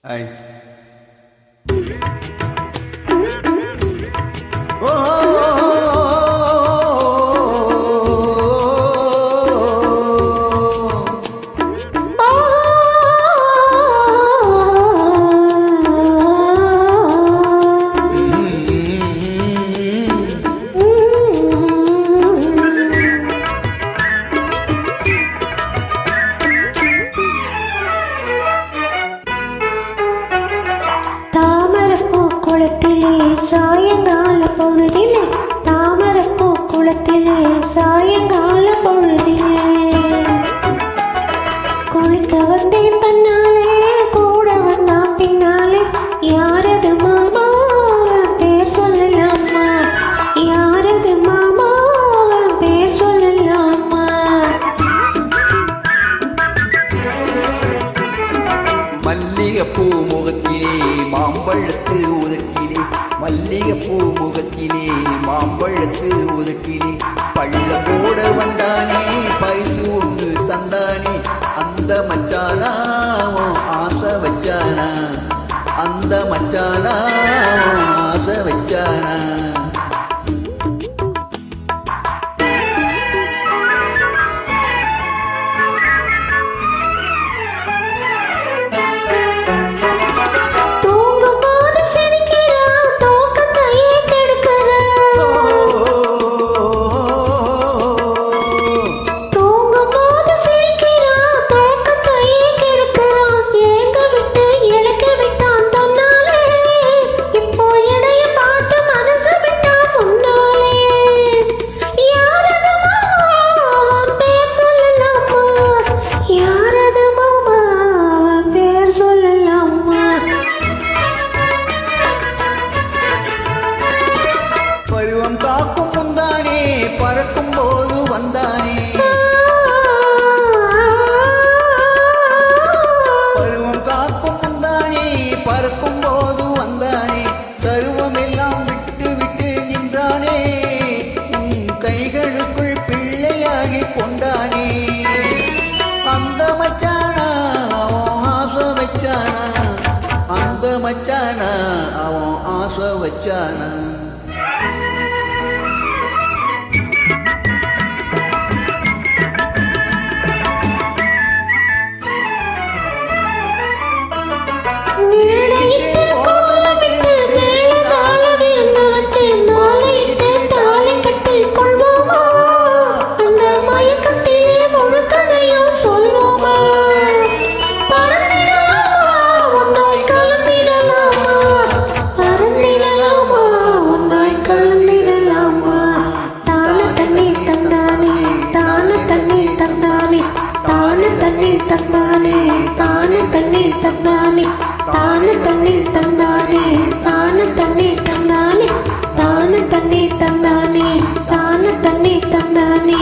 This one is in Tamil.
Ay. சாயங்கால பொழுதிலே தாமரப்பூ குளத்திலே சாயங்கால பொழுதிலே குளிக்க வந்தேன் தன்னாலே கூட வந்தான் பின்னாலே யாரது மாமா பேர் சொல்லலாமா யாரது மாமா பேர் சொல்லலாமா மல்லிகைப்பூ முகத்திலே மாம்பழத்து உதட்டிலே மல்லிகைப்பூ முகத்திலே மாம்பழத்து உதட்டிலே பள்ளம் போட வந்தானே பரிசு ஒன்று தந்தானே அந்த மச்சானா ஆசை வச்சானா அந்த மச்சானா ஆசை வச்சானா காக்கும் முந்தானே பறக்கும் போது வந்தானே பருவம் காக்கும் முந்தானே பறக்கும் போது வந்தானே கருவம் எல்லாம் விட்டு விட்டு நின்றானே கைகளுக்குள் பிள்ளையாகி கொண்டானே அந்த மச்சானா அவன் ஆசை வச்சானா அந்த மச்சானா அவன் ஆசை வச்சானா தந்தானே தானே தண்ணி தந்தானே தானே தண்ணி தந்தானே தானே தண்ணி தந்தானே தானே தண்ணி தந்தானே தானே தண்ணி தந்தானே